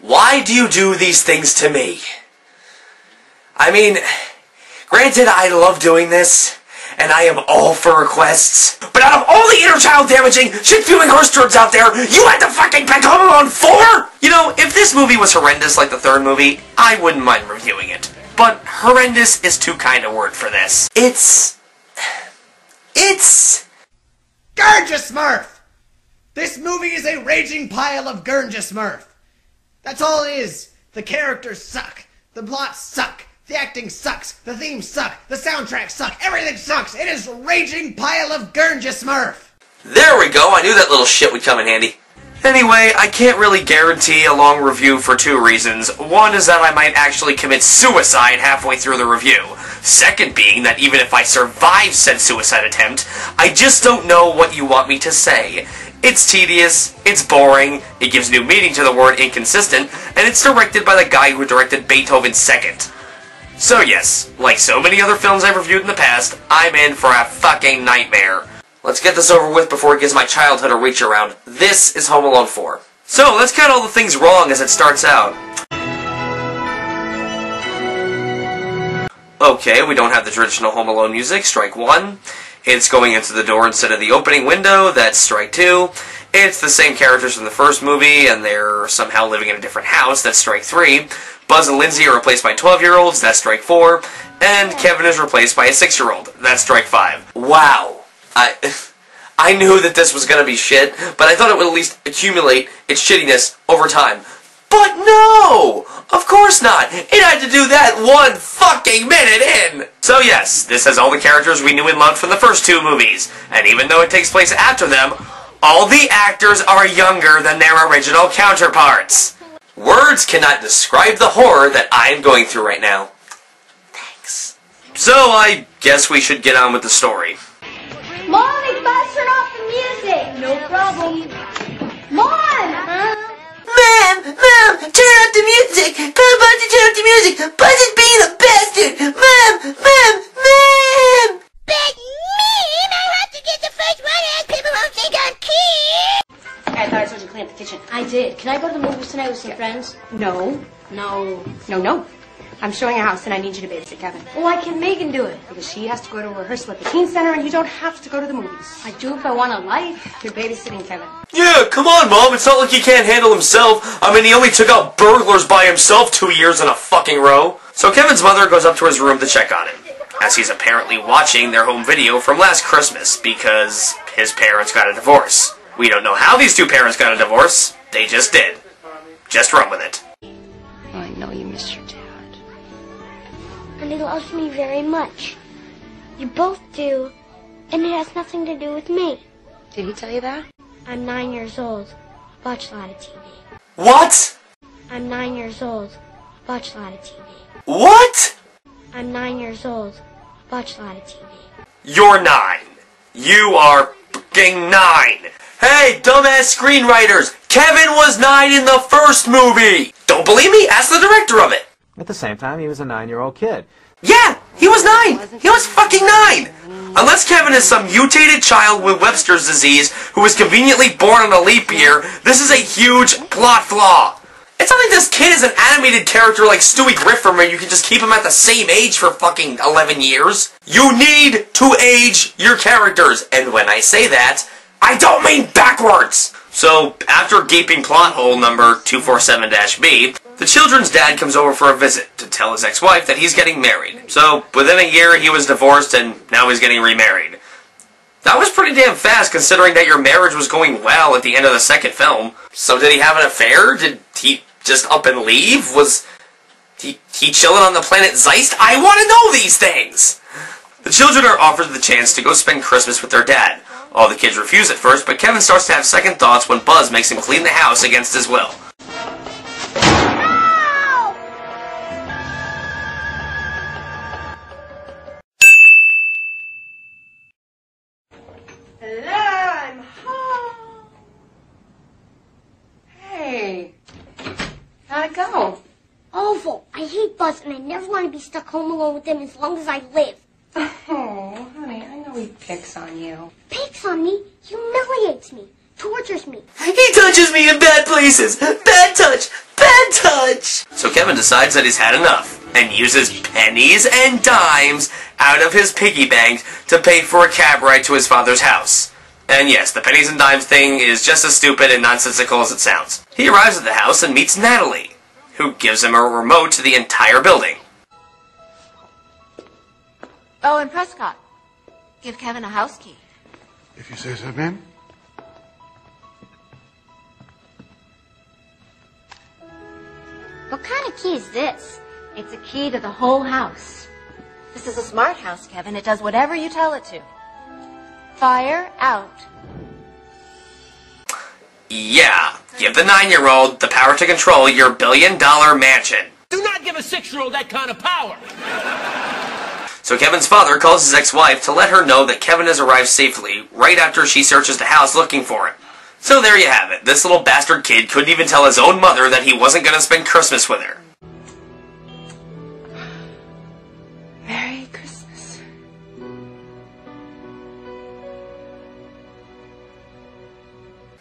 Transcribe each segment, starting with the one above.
Why do you do these things to me? I mean, granted, I love doing this, and I am all for requests, but out of all the inner child damaging, shit-spewing horse turds out there, you had to fucking pick Home Alone 4?! You know, if this movie was horrendous like the third movie, I wouldn't mind reviewing it. But horrendous is too kind a word for this. It's... Gurja Smurf! This movie is a raging pile of Gurja Smurf. That's all it is. The characters suck. The plots suck. The acting sucks. The themes suck. The soundtrack sucks. Everything sucks. It is a raging pile of Gurja Smurf. There we go. I knew that little shit would come in handy. Anyway, I can't really guarantee a long review for two reasons. One is that I might actually commit suicide halfway through the review. Second being that even if I survive said suicide attempt, I just don't know what you want me to say. It's tedious, it's boring, it gives new meaning to the word inconsistent, and it's directed by the guy who directed Beethoven's Second. So yes, like so many other films I've reviewed in the past, I'm in for a fucking nightmare. Let's get this over with before it gives my childhood a reach around. This is Home Alone 4. So, let's count all the things wrong as it starts out. Okay, we don't have the traditional Home Alone music, strike one. It's going into the door instead of the opening window, that's strike two. It's the same characters from the first movie, and they're somehow living in a different house, that's strike three. Buzz and Lindsay are replaced by 12-year-olds, that's strike four. And Kevin is replaced by a 6-year-old, that's strike five. Wow. I knew that this was gonna be shit, but I thought it would at least accumulate its shittiness over time. But no! Of course not! It had to do that 1 fucking minute in! So yes, this has all the characters we knew and loved from the first two movies, and even though it takes place after them, all the actors are younger than their original counterparts. Words cannot describe the horror that I am going through right now. Thanks. So I guess we should get on with the story. Mommy, Buzz, turn off the music! No problem. Mom! Mom, turn off the music! Tell Buzz to turn off the music! Buzz is being a bastard! Mom! But Mom, I have to get the first one and people won't think I'm cute! I thought I told you to clean up the kitchen. I did. Can I go to the movies tonight with some friends? No. I'm showing a house and I need you to babysit Kevin. Why can't Megan do it? Because she has to go to rehearsal at the teen center and you don't have to go to the movies. I do if I want a life. You're babysitting Kevin. Yeah, come on, Mom. It's not like he can't handle himself. I mean, he only took out burglars by himself 2 years in a fucking row. So Kevin's mother goes up to his room to check on him, as he's apparently watching their home video from last Christmas because his parents got a divorce. We don't know how these two parents got a divorce. They just did. Just run with it. I know you miss your dad. And he loves me very much. You both do, and it has nothing to do with me. Did he tell you that? I'm 9 years old. Watch a lot of TV. What? I'm 9 years old. Watch a lot of TV. What? I'm 9 years old. Watch a lot of TV. You're 9. You are fucking 9. Hey, dumbass screenwriters! Kevin was 9 in the first movie! Don't believe me? Ask the director of it! At the same time, he was a 9-year-old kid. Yeah, he was 9! He was fucking 9! Unless Kevin is some mutated child with Webster's disease who was conveniently born on a leap year, this is a huge plot flaw. It's not like this kid is an animated character like Stewie Griffin where you can just keep him at the same age for fucking 11 years. You need to age your characters, and when I say that, I don't mean backwards! So, after gaping plot hole number 247-B, the children's dad comes over for a visit to tell his ex-wife that he's getting married. So, within a year he was divorced and now he's getting remarried. That was pretty damn fast considering that your marriage was going well at the end of the second film. So did he have an affair? Did he just up and leave? Was he chilling on the planet Zeist? I want to know these things! The children are offered the chance to go spend Christmas with their dad. All the kids refuse at first, but Kevin starts to have second thoughts when Buzz makes him clean the house against his will. Hello, I'm home. Hey, how'd it go? Awful. I hate Buzz, and I never want to be stuck home alone with him as long as I live. Oh, honey, I know he picks on you. Picks on me, humiliates me, tortures me. He touches me in bad places. Bad touch. Bad touch. So Kevin decides that he's had enough and uses pennies and dimes out of his piggy bank to pay for a cab ride to his father's house. And yes, the pennies and dimes thing is just as stupid and nonsensical as it sounds. He arrives at the house and meets Natalie, who gives him a remote to the entire building. Oh, and Prescott, give Kevin a house key. If you say so, ma'am. What kind of key is this? It's a key to the whole house. This is a smart house, Kevin. It does whatever you tell it to. Fire out. Yeah, give the 9-year-old the power to control your billion-dollar mansion. Do not give a 6-year-old that kind of power. So Kevin's father calls his ex-wife to let her know that Kevin has arrived safely right after she searches the house looking for him. So there you have it. This little bastard kid couldn't even tell his own mother that he wasn't going to spend Christmas with her. Merry Christmas.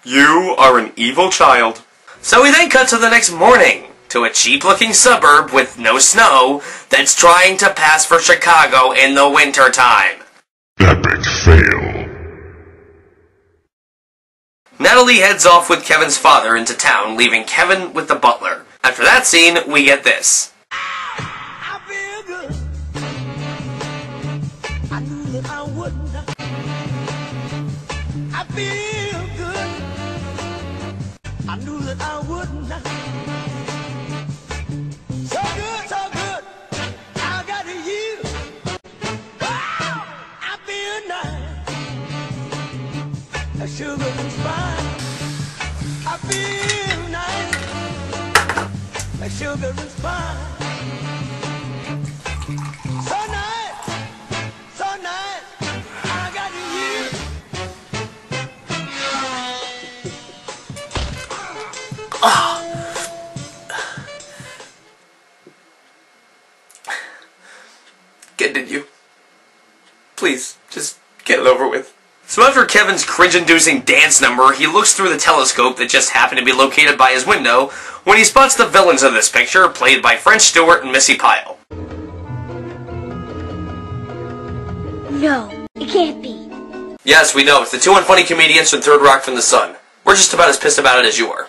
You are an evil child. So we then cut to the next morning, to a cheap-looking suburb with no snow that's trying to pass for Chicago in the winter time. Epic fail. Natalie heads off with Kevin's father into town, leaving Kevin with the butler. After that scene, we get this. I feel good. I knew that I wouldn't. I feel good. I knew that I wouldn't. So good, so good. I got you. Wow, I feel nice. A sugar and spice. I feel nice. A sugar and spice. So nice, so nice. I got you. Continue. Please, just get it over with. So after Kevin's cringe-inducing dance number, he looks through the telescope that just happened to be located by his window when he spots the villains of this picture, played by French Stewart and Missy Pyle. No, it can't be. Yes, we know. It's the two unfunny comedians from Third Rock from the Sun. We're just about as pissed about it as you are.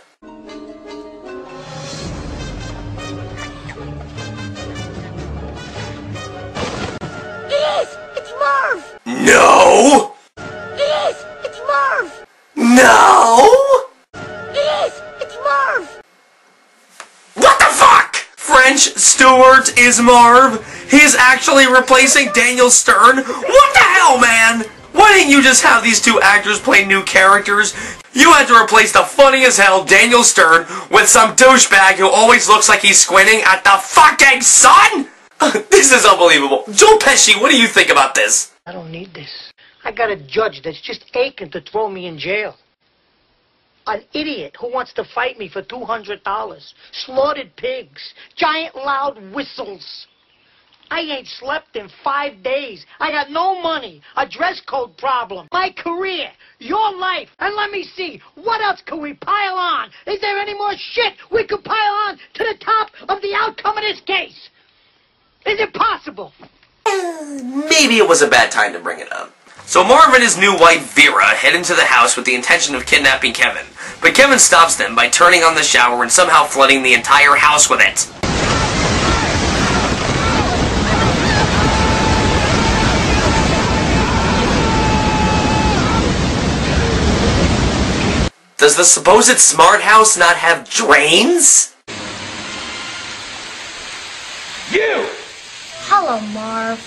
It is! It's Marv! No! It is! It's Marv! No! It is! It's Marv! What the fuck? French Stewart is Marv? He's actually replacing Daniel Stern? What the hell, man? Why didn't you just have these two actors play new characters? You had to replace the funny as hell Daniel Stern with some douchebag who always looks like he's squinting at the fucking sun? This is unbelievable. Joe Pesci, what do you think about this? I don't need this. I got a judge that's just aching to throw me in jail. An idiot who wants to fight me for $200. Slaughtered pigs. Giant loud whistles. I ain't slept in 5 days. I got no money. A dress code problem. My career. Your life. And let me see. What else can we pile on? Is there any more shit we could pile on to the top of the outcome of this case? Is it possible? Maybe it was a bad time to bring it up. So Marv and his new wife Vera head into the house with the intention of kidnapping Kevin, but Kevin stops them by turning on the shower and somehow flooding the entire house with it. Does the supposed smart house not have drains? You! Hello, Marv.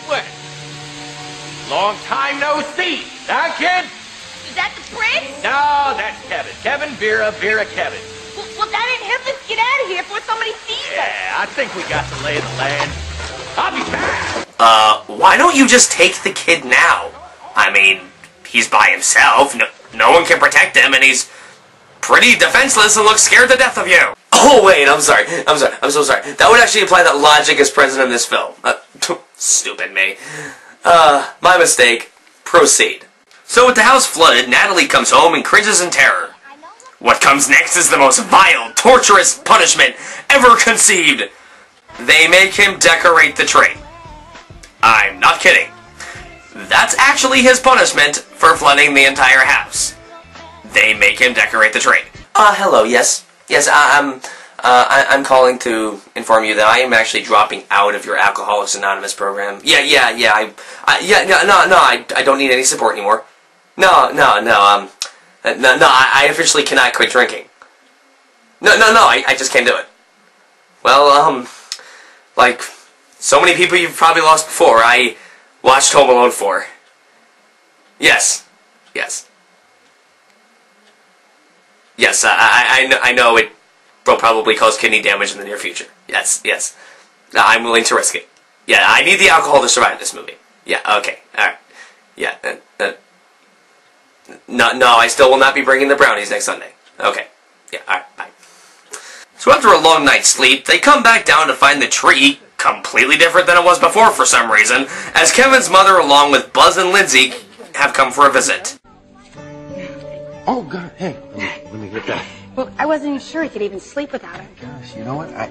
What? Long time no see, huh, kid? Is that the prince? No, that's Kevin. Kevin, Vera, Vera, Kevin. Well, that ain't him. Let's get out of here before somebody sees us. Yeah, I think we got the lay of the land. I'll be back. Why don't you just take the kid now? I mean, he's by himself, no one can protect him, and he's pretty defenseless and looks scared to death of you. Oh, wait, I'm so sorry. That would actually imply that logic is present in this film. Stupid me. My mistake. Proceed. So with the house flooded, Natalie comes home and cringes in terror. What comes next is the most vile, torturous punishment ever conceived. They make him decorate the tree. I'm not kidding. That's actually his punishment for flooding the entire house. They make him decorate the tree. Hello, yes. Yes, I'm calling to inform you that I am actually dropping out of your Alcoholics Anonymous program. I don't need any support anymore. I officially cannot quit drinking. I just can't do it. Well, like so many people you've probably lost before, I watched Home Alone 4. Yes, I know it will probably cause kidney damage in the near future. Yes. I'm willing to risk it. Yeah, I need the alcohol to survive this movie. Yeah, okay, alright. Yeah, no, I still will not be bringing the brownies next Sunday. Okay, yeah, alright, bye. So after a long night's sleep, they come back down to find the tree completely different than it was before for some reason, as Kevin's mother along with Buzz and Lindsay have come for a visit. Oh, God, hey, let me get that. Well, I wasn't even sure he could even sleep without it. Gosh, you know what? I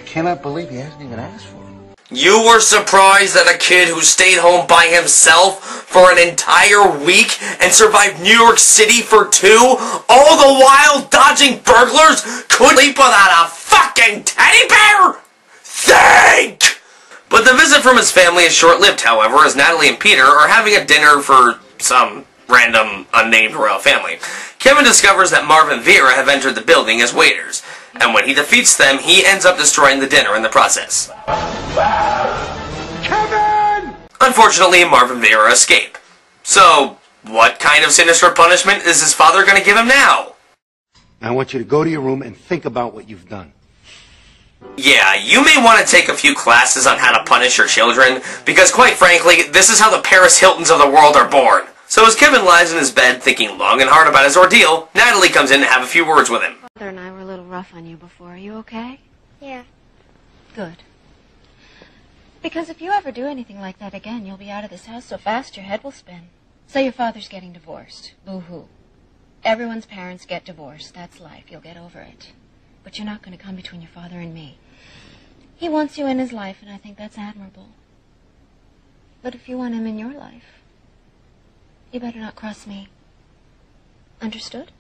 cannot believe he hasn't even asked for it. You were surprised that a kid who stayed home by himself for an entire week and survived New York City for 2, all the while dodging burglars, could sleep without a fucking teddy bear? Think! But the visit from his family is short-lived, however, as Natalie and Peter are having a dinner for some random, unnamed royal family. Kevin discovers that Marv and Vera have entered the building as waiters, and when he defeats them, he ends up destroying the dinner in the process. Kevin! Unfortunately, Marv and Vera escape. So, what kind of sinister punishment is his father going to give him now? I want you to go to your room and think about what you've done. Yeah, you may want to take a few classes on how to punish your children, because quite frankly, this is how the Paris Hiltons of the world are born. So as Kevin lies in his bed thinking long and hard about his ordeal, Natalie comes in to have a few words with him. Mother and I were a little rough on you before. Are you okay? Yeah. Good. Because if you ever do anything like that again, you'll be out of this house so fast your head will spin. Say your father's getting divorced. Boo-hoo. Everyone's parents get divorced. That's life. You'll get over it. But you're not going to come between your father and me. He wants you in his life, and I think that's admirable. But if you want him in your life, you better not cross me. Understood?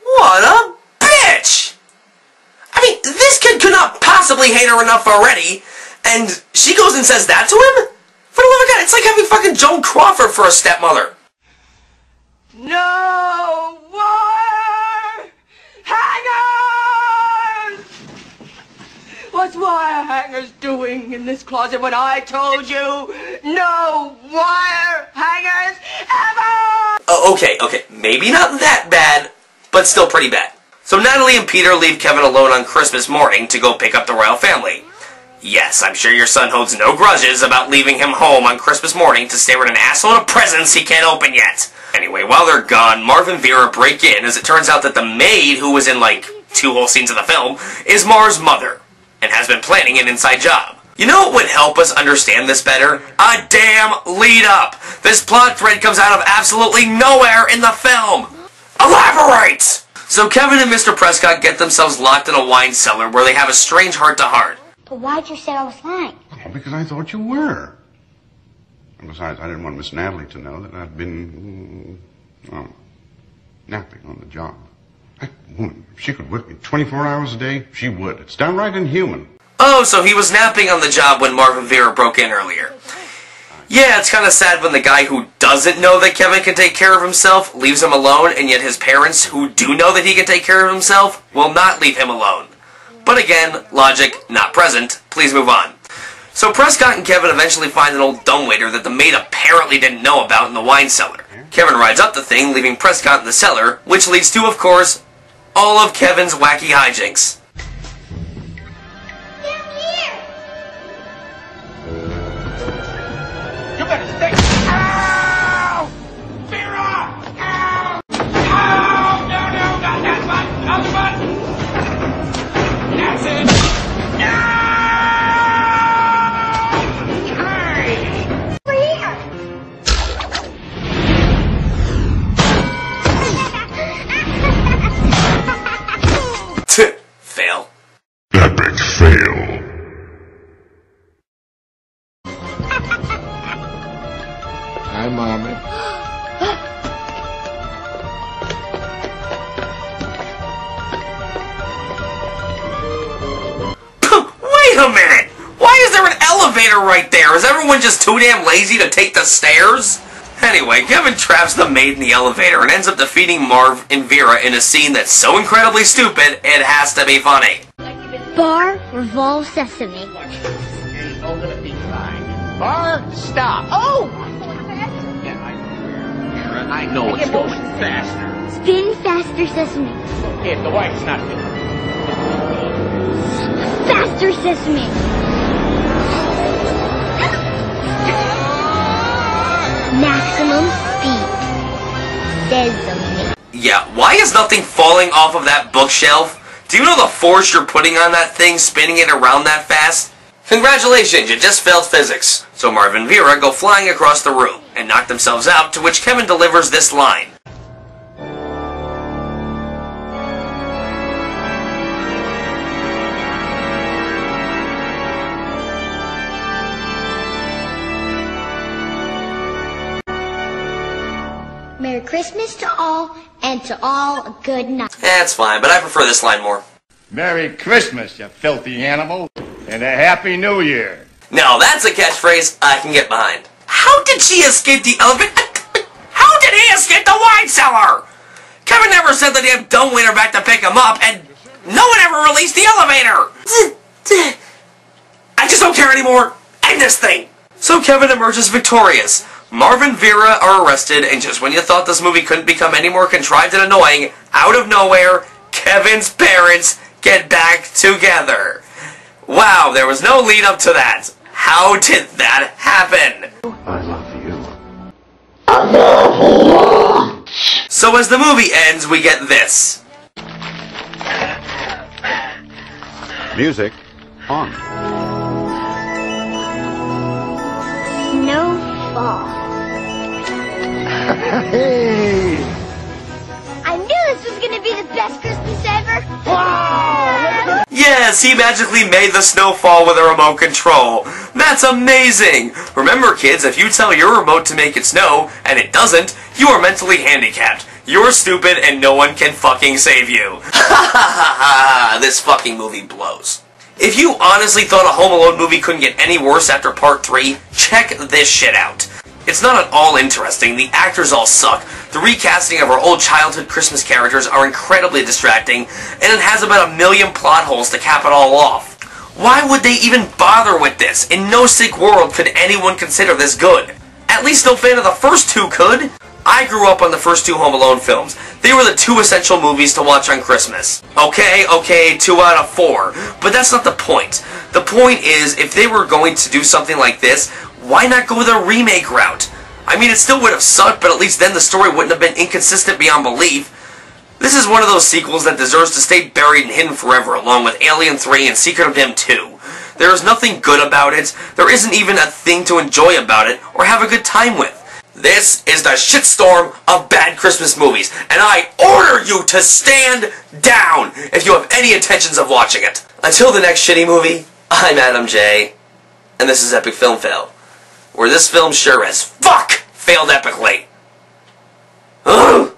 What a bitch! I mean, this kid could not possibly hate her enough already, and she goes and says that to him? For the love of God, it's like having fucking Joan Crawford for a stepmother. No wire hangers! What's wire hangers doing in this closet when I told you no wire hangers ever? Okay, maybe not that bad, but still pretty bad. So Natalie and Peter leave Kevin alone on Christmas morning to go pick up the royal family. Yes, I'm sure your son holds no grudges about leaving him home on Christmas morning to stare at an assload of presents he can't open yet. Anyway, while they're gone, Marv and Vera break in as it turns out that the maid, who was in like 2 whole scenes of the film, is Marv's mother, and has been planning an inside job. You know what would help us understand this better? A damn lead-up! This plot thread comes out of absolutely nowhere in the film! Elaborate! So Kevin and Mr. Prescott get themselves locked in a wine cellar where they have a strange heart-to-heart. But why'd you say I was lying? Oh, because I thought you were. And besides, I didn't want Miss Natalie to know that I'd been, napping on the job. That woman, if she could whip me 24 hours a day, she would. It's downright inhuman. Oh, so he was napping on the job when Marv and Vera broke in earlier. Yeah, it's kind of sad when the guy who doesn't know that Kevin can take care of himself leaves him alone, and yet his parents, who do know that he can take care of himself, will not leave him alone. But again, logic not present. Please move on. So Prescott and Kevin eventually find an old dumbwaiter that the maid apparently didn't know about in the wine cellar. Kevin rides up the thing, leaving Prescott in the cellar, which leads to, of course, all of Kevin's wacky hijinks. You better stay. Ow! Vera! Ow! Ow! No, not that button! Not the button! That's it! No! Hey! Over here! elevator right there. Is everyone just too damn lazy to take the stairs? Anyway, Kevin traps the maid in the elevator and ends up defeating Marv and Vera in a scene that's so incredibly stupid, it has to be funny. Bar revolve sesame. Bar, stop. Oh! I know it's going faster. Spin faster sesame. If the wife's not good. Faster sesame. Maximum speed. Sesame. Yeah, why is nothing falling off of that bookshelf? Do you know the force you're putting on that thing, spinning it around that fast? Congratulations, you just failed physics. So Marv and Vera go flying across the room and knock themselves out, to which Kevin delivers this line. Merry Christmas to all, and to all a good night. That's fine, but I prefer this line more. Merry Christmas, you filthy animal, and a Happy New Year. Now that's a catchphrase I can get behind. How did she escape the elevator? How did he escape the wine cellar? Kevin never sent the damn dumbwaiter back to pick him up, and no one ever released the elevator. I just don't care anymore. End this thing. So Kevin emerges victorious. Marv and Vera are arrested, and just when you thought this movie couldn't become any more contrived and annoying, out of nowhere, Kevin's parents get back together. Wow, there was no lead up to that. How did that happen? I love you. So as the movie ends, we get this. Music on. Snowfall. Hey! I knew this was gonna be the best Christmas ever. Wow! Yes, he magically made the snow fall with a remote control. That's amazing! Remember, kids, if you tell your remote to make it snow, and it doesn't, you are mentally handicapped. You're stupid, and no one can fucking save you. Ha ha ha ha! This fucking movie blows. If you honestly thought a Home Alone movie couldn't get any worse after Part 3, check this shit out. It's not at all interesting, the actors all suck, the recasting of our old childhood Christmas characters are incredibly distracting, and it has about 1 million plot holes to cap it all off. Why would they even bother with this? In no sick world could anyone consider this good. At least no fan of the first two could. I grew up on the first two Home Alone films. They were the two essential movies to watch on Christmas. Okay, 2 out of 4. But that's not the point. The point is, if they were going to do something like this, why not go the remake route? I mean, it still would have sucked, but at least then the story wouldn't have been inconsistent beyond belief. This is one of those sequels that deserves to stay buried and hidden forever, along with Alien 3 and Secret of Nim 2. There is nothing good about it, there isn't even a thing to enjoy about it, or have a good time with. This is the shitstorm of bad Christmas movies, and I order you to stand down if you have any intentions of watching it. Until the next shitty movie, I'm Adam J, and this is Epic Film Fail, where this film sure as fuck failed epically. Ugh.